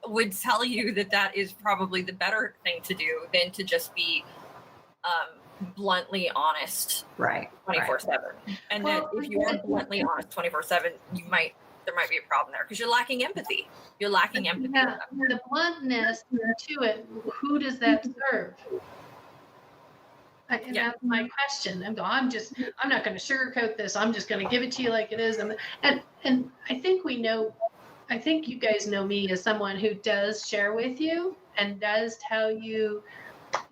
would tell you that is probably the better thing to do than to just be bluntly honest, right, 24/7. And that if you are bluntly honest 24/7, there might be a problem there because you're lacking empathy. You're lacking empathy. Yeah, the bluntness to it, who does that serve? And that's my question. I'm not going to sugarcoat this. I'm just going to give it to you like it is. And I think I think you guys know me as someone who does share with you and does tell you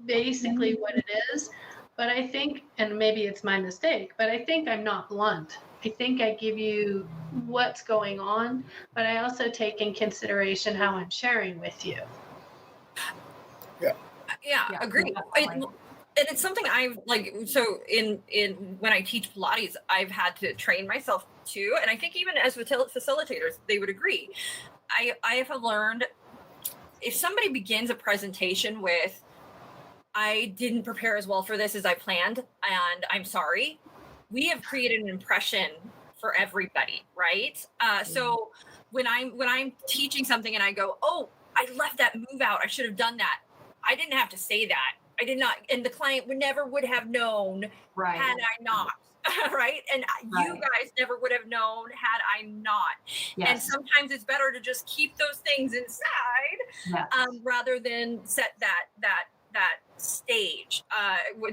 basically what it is. But I think, and maybe it's my mistake, but I think I'm not blunt. I think I give you what's going on, but I also take in consideration how I'm sharing with you. Yeah, agree. And it's something I've so in when I teach Pilates, I've had to train myself too. And I think even as facilitators, they would agree. I have learned if somebody begins a presentation with, I didn't prepare as well for this as I planned, and I'm sorry, we have created an impression for everybody, right? So when I'm teaching something and I go, oh, I left that move out, I should have done that. I didn't have to say that. I did not, and the client would have known had I not, right? And you guys never would have known had I not. Yes. And sometimes it's better to just keep those things inside, rather than set that stage.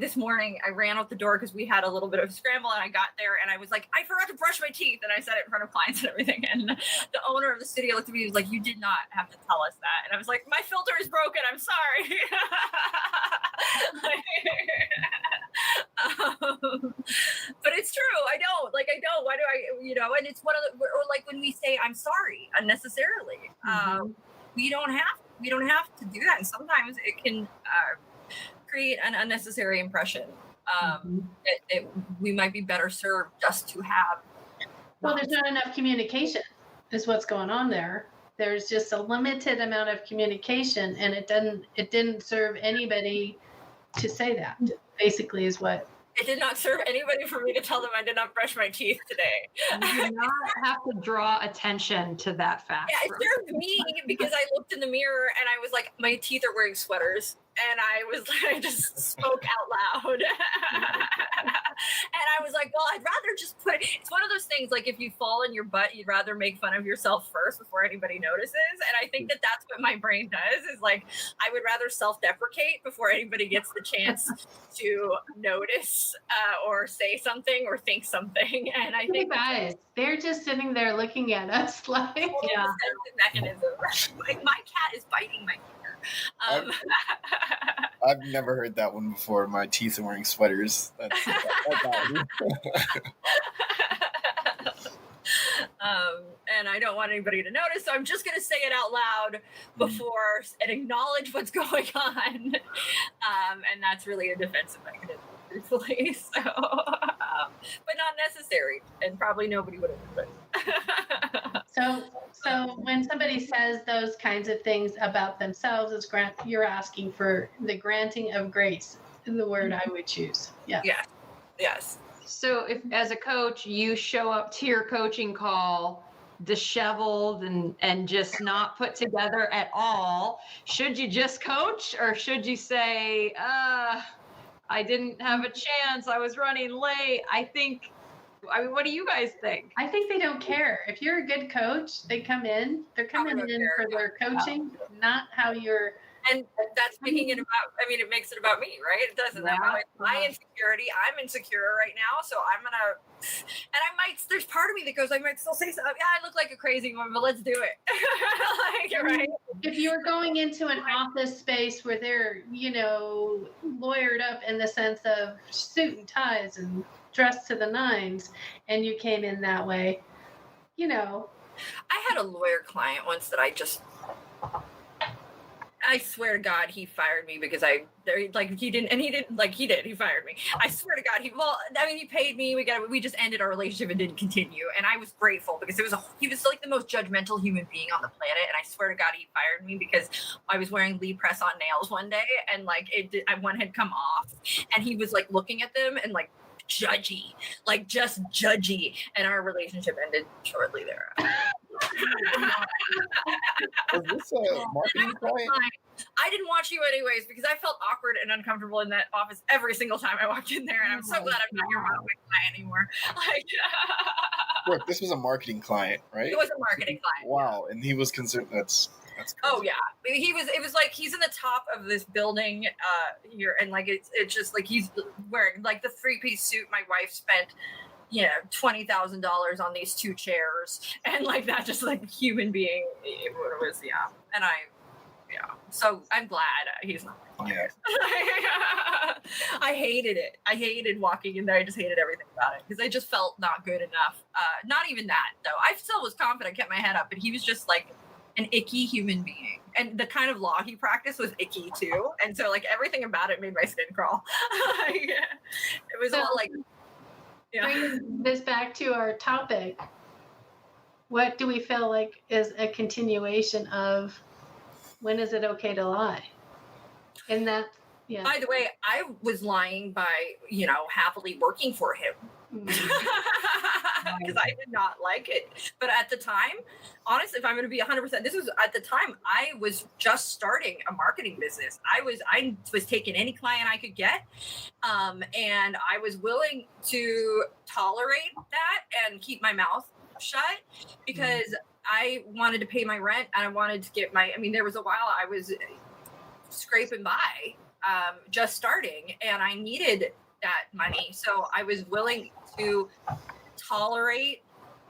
This morning I ran out the door because we had a little bit of a scramble, and I got there and I was like, I forgot to brush my teeth, and I said it in front of clients and everything, and the owner of the studio looked at me and was like, you did not have to tell us that. And I was like, my filter is broken, I'm sorry. But it's true, I don't why do I and it's one of the, or like when we say I'm sorry unnecessarily, we don't have to do that, and sometimes it can create an unnecessary impression. We might be better served just to have. Well, there's not enough communication is what's going on there. There's just a limited amount of communication, and it didn't serve anybody to say that, basically, is what. It did not serve anybody for me to tell them I did not brush my teeth today. You do not have to draw attention to that fact. Yeah, it served me because I looked in the mirror and I was like, my teeth are wearing sweaters. And I just spoke out loud. And I was like, well, I'd rather just it's one of those things, like if you fall in your butt, you'd rather make fun of yourself first before anybody notices. And I think that's what my brain does, is like, I would rather self-deprecate before anybody gets the chance to notice or say something or think something. And I think guys, they're just sitting there looking at us like, mechanism. Like my cat is biting my finger. I've never heard that one before. My teeth are wearing sweaters. That's and I don't want anybody to notice, so I'm just going to say it out loud before and acknowledge what's going on. And that's really a defensive mechanism, truthfully. So, but not necessary, and probably nobody would have done it. So when somebody says those kinds of things about themselves, you're asking for the granting of grace, the word I would choose. Yeah. Yeah. Yes. So if, as a coach, you show up to your coaching call disheveled and just not put together at all, should you just coach, or should you say, I didn't have a chance, I was running late? I think I mean, what do you guys think? I think they don't care. If you're a good coach, they're coming in don't in care, for their coaching, not how you're. And that's making it about, I mean, it makes it about me, right? It doesn't. Yeah. My insecurity, I'm insecure right now. So I'm going to, and I might, there's part of me that goes, I might still say something. Yeah, I look like a crazy woman, but let's do it. Like, right? If you're going into an office space where they're, lawyered up in the sense of suit and ties and dressed to the nines, and you came in that way, I had a lawyer client once that I swear to God, he fired me because he fired me. I swear to God, he paid me. We just ended our relationship and didn't continue. And I was grateful because he was like the most judgmental human being on the planet. And I swear to God, he fired me because I was wearing Lee press on nails one day and one had come off and he was like looking at them and like judgy, like just judgy. And our relationship ended shortly thereafter. Was this a marketing client? I didn't watch you anyways because I felt awkward and uncomfortable in that office every single time I walked in there, and I'm so glad I'm not your marketing client anymore. Look, this was a marketing client, right? It was a marketing client. Wow, and he was concerned. That's crazy. Oh yeah, it was like he's in the top of this building here, and like it's just like he's wearing like the 3-piece suit my wife spent $20,000 on these 2 chairs, and like that, just like human being, it was, and so I'm glad he's not. Yeah. I hated it. I hated walking in there. I just hated everything about it because I just felt not good enough. Not even that though. I still was confident, kept my head up, but he was just like an icky human being, and the kind of law he practiced was icky too, and so like everything about it made my skin crawl. It was all like. Yeah. Bringing this back to our topic, what do we feel like is a continuation of when is it okay to lie? And that, yeah. By the way, I was lying by, happily working for him because I did not like it. But at the time, honestly, if I'm going to be 100%, this was at the time I was just starting a marketing business. I was taking any client I could get, and I was willing to tolerate that and keep my mouth shut because I wanted to pay my rent and I wanted to get there was a while I was scraping by, just starting, and I needed that money. So I was willing to tolerate.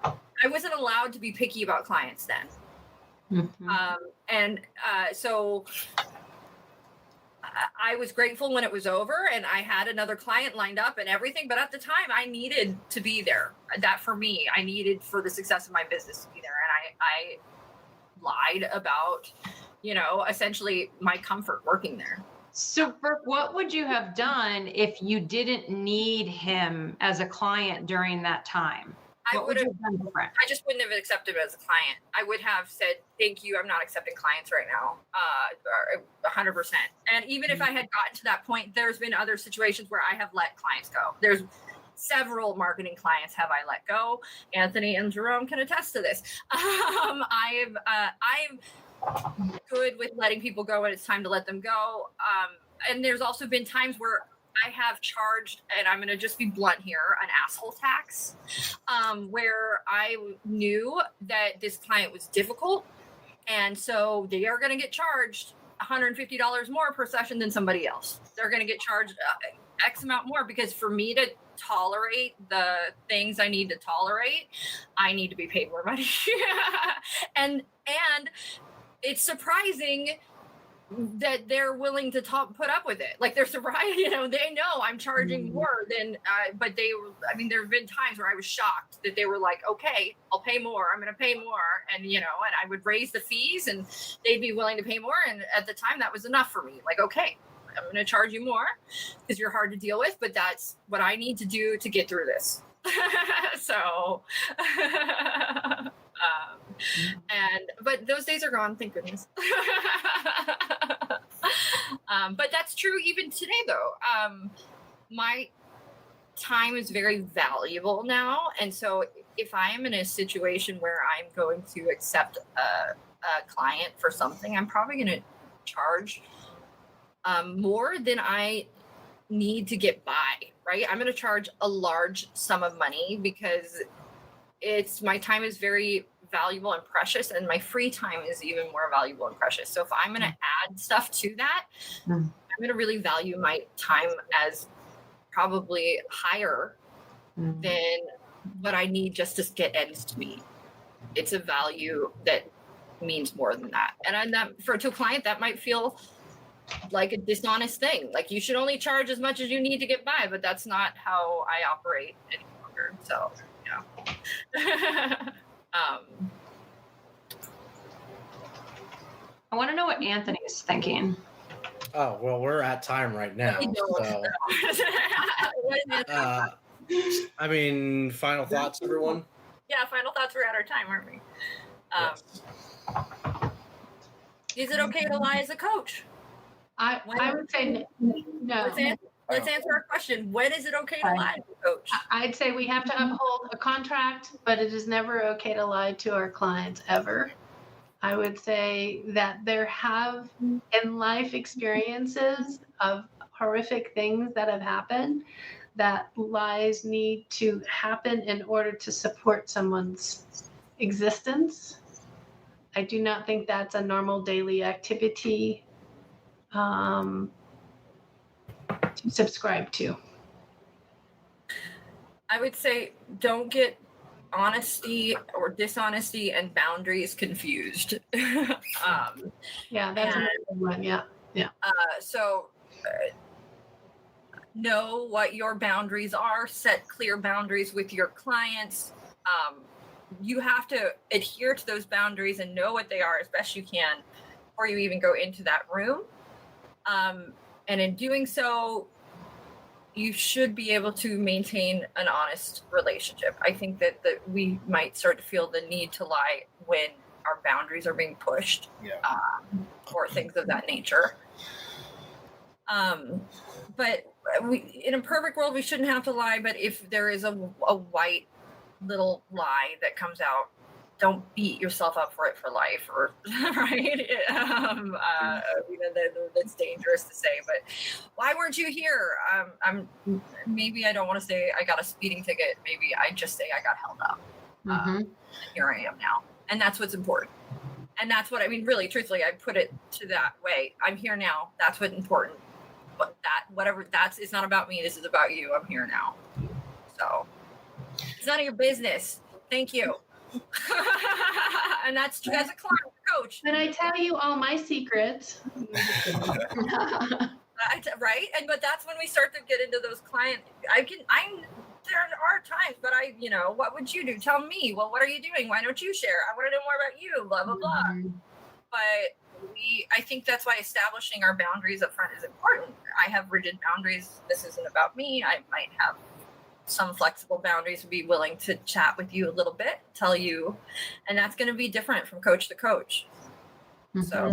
I wasn't allowed to be picky about clients then. Mm-hmm. So I was grateful when it was over and I had another client lined up and everything. But at the time I needed to be there. That for me, I needed for the success of my business to be there. And I lied about, essentially my comfort working there. So, Brooke, what would you have done if you didn't need him as a client during that time? What would you have done different? I just wouldn't have accepted him as a client. I would have said, thank you, I'm not accepting clients right now, 100%. And even if I had gotten to that point, there's been other situations where I have let clients go. There's several marketing clients have I let go. Anthony and Jerome can attest to this. I'm good with letting people go when it's time to let them go. And there's also been times where I have charged, and I'm going to just be blunt here, an asshole tax, where I knew that this client was difficult. And so they are going to get charged $150 more per session than somebody else. They're going to get charged X amount more because for me to tolerate the things I need to tolerate, I need to be paid more money. and it's surprising that they're willing to put up with it. Like they're surprised, they know I'm charging more than, but there have been times where I was shocked that they were like, okay, I'll pay more. I'm going to pay more. And, and I would raise the fees and they'd be willing to pay more. And at the time that was enough for me. like, okay, I'm going to charge you more because you're hard to deal with, but that's what I need to do to get through this. So, but those days are gone, thank goodness. But that's true even today though. My time is very valuable now. And so if I am in a situation where I'm going to accept a client for something, I'm probably going to charge more than I need to get by right? I'm going to charge a large sum of money because my time is very valuable and precious, and my free time is even more valuable and precious. So if I'm going to add stuff to that, I'm going to really value my time as probably higher than what I need just to get ends to meet. It's a value that means more than that. And that to a client, that might feel like a dishonest thing. Like, you should only charge as much as you need to get by, but that's not how I operate any longer. So, I want to know what Anthony is thinking. Oh, well, we're at time right now. So, I mean, final thoughts, everyone? Yeah, final thoughts. We're at our time, aren't we? Is it okay to lie as a coach? I would say no. Let's answer our question. When is it okay to lie as a coach? I'd say we have to uphold a contract, but it is never okay to lie to our clients ever. I would say that there have in life experiences of horrific things that have happened, that lies need to happen in order to support someone's existence. I do not think that's a normal daily activity to subscribe to. I would say don't get honesty or dishonesty and boundaries confused. Yeah, that's another one. Yeah. So know what your boundaries are, set clear boundaries with your clients. You have to adhere to those boundaries and know what they are as best you can before you even go into that room. And in doing so, you should be able to maintain an honest relationship. I think that we might start to feel the need to lie when our boundaries are being pushed, or things of that nature. But in a perfect world, we shouldn't have to lie. But if there is a white little lie that comes out, don't beat yourself up for it for life, or right? That's dangerous to say, but why weren't you here? Maybe I don't want to say I got a speeding ticket. Maybe I just say I got held up. And here I am now, and that's what's important. And that's what I mean. Really, truthfully, I put it to that way. I'm here now. That's what's important. But it's not about me. This is about you. I'm here now. So it's none of your business. Thank you. And that's true as a client coach. And I tell you all my secrets. Right? But that's when we start to get into those client. There are times, but what would you do? Tell me. Well, what are you doing? Why don't you share? I want to know more about you. Blah blah blah. But I think that's why establishing our boundaries up front is important. I have rigid boundaries. This isn't about me. I might have some flexible boundaries, be willing to chat with you a little bit, tell you, and that's going to be different from coach to coach. So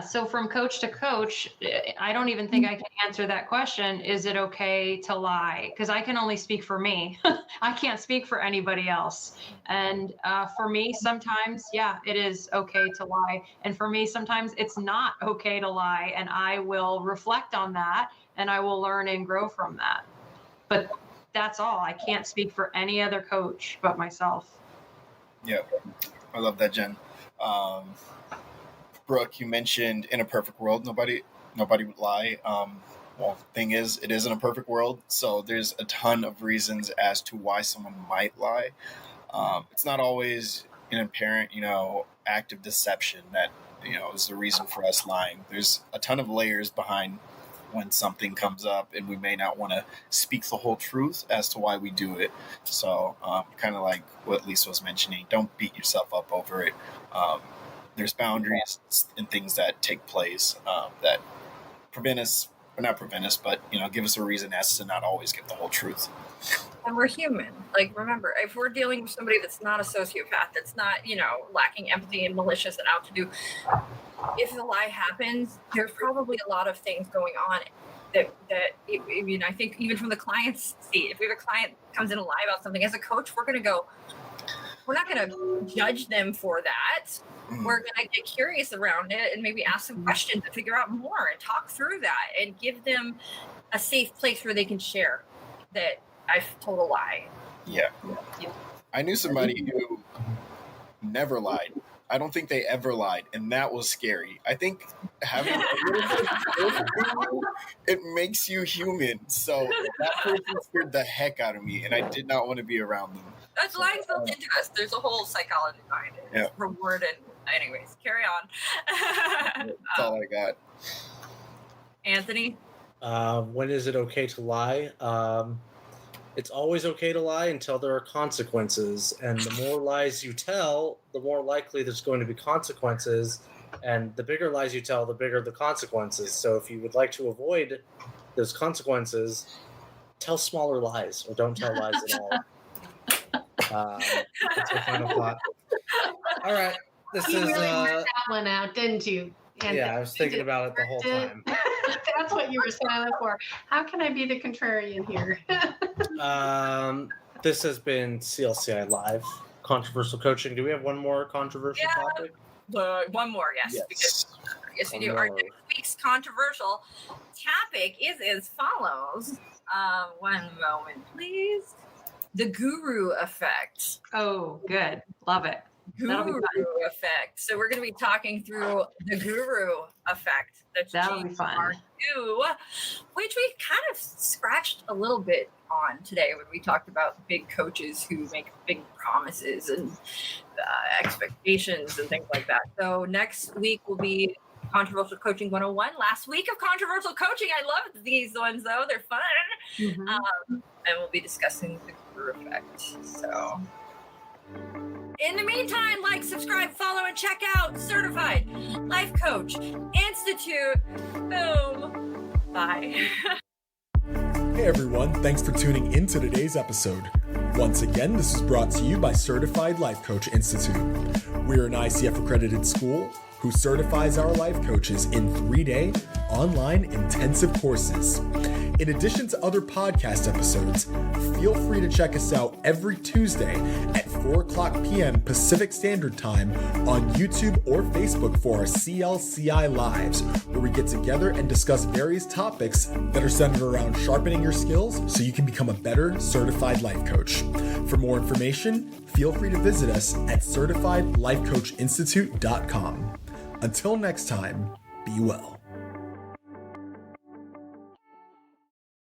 so from coach to coach, I don't even think I can answer that question. Is it okay to lie? Because I can only speak for me. I can't speak for anybody else. And for me, sometimes, it is okay to lie. And for me, sometimes it's not okay to lie. And I will reflect on that, and I will learn and grow from that. But that's all. I can't speak for any other coach but myself. Yeah, I love that, Jen. Brooke, you mentioned in a perfect world, nobody would lie. Thing is, it isn't a perfect world, so there's a ton of reasons as to why someone might lie. It's not always an apparent, act of deception that, is the reason for us lying. There's a ton of layers behind when something comes up, and we may not want to speak the whole truth as to why we do it. So kind of like what Lisa was mentioning, don't beat yourself up over it. There's boundaries and things that take place that give us a reason as to not always give the whole truth. And we're human. Like, remember, if we're dealing with somebody that's not a sociopath, that's not, lacking empathy and malicious and out to do, if the lie happens, there's probably a lot of things going on that I think even from the client's seat, if we have a client comes in and lie about something, as a coach, we're going to go, we're not going to judge them for that. Mm. We're going to get curious around it and maybe ask some questions and figure out more and talk through that and give them a safe place where they can share that I've told a lie. Yeah. Yeah. I knew somebody who never lied. I don't think they ever lied, and that was scary. I think having a little bit of truth, it makes you human. So that person scared the heck out of me, and I did not want to be around them. That's lying built into us. There's a whole psychology behind it. Yeah. Reward and anyways, carry on. That's all I got. Anthony? When is it okay to lie? It's always okay to lie until there are consequences. And the more lies you tell, the more likely there's going to be consequences. And the bigger lies you tell, the bigger the consequences. So if you would like to avoid those consequences, tell smaller lies or don't tell lies at all. That's my final thought. All right. This You is really worked that one out, didn't you? yeah, I was thinking about it the whole time. That's what you were silent for. How can I be the contrarian here? This has been CLCI Live, Controversial Coaching. Do we have one more controversial topic? One more, yes. Because yes, we do. Our next week's controversial topic is as follows. One moment, please. The guru effect. Oh, good. Love it. That'll be Guru fun. effect. So we're going to be talking through the guru effect. That's That'll be fun. GRU, which we kind of scratched a little bit on today when we talked about big coaches who make big promises and expectations and things like that. So next week will be Controversial Coaching 101. Last week of Controversial Coaching. I love these ones though. They're fun. Mhm. And we'll be discussing the guru effect. So in the meantime, like, subscribe, follow, and check out Certified Life Coach Institute. Boom. Bye. Hey everyone, thanks for tuning into today's episode. Once again, this is brought to you by Certified Life Coach Institute. We're an ICF accredited school who certifies our life coaches in 3-day online intensive courses. In addition to other podcast episodes, feel free to check us out every Tuesday at 4:00 p.m. Pacific Standard Time on YouTube or Facebook for our CLCI Lives, where we get together and discuss various topics that are centered around sharpening your skills so you can become a better certified life coach. For more information, feel free to visit us at CertifiedLifeCoachInstitute.com. Until next time, be well.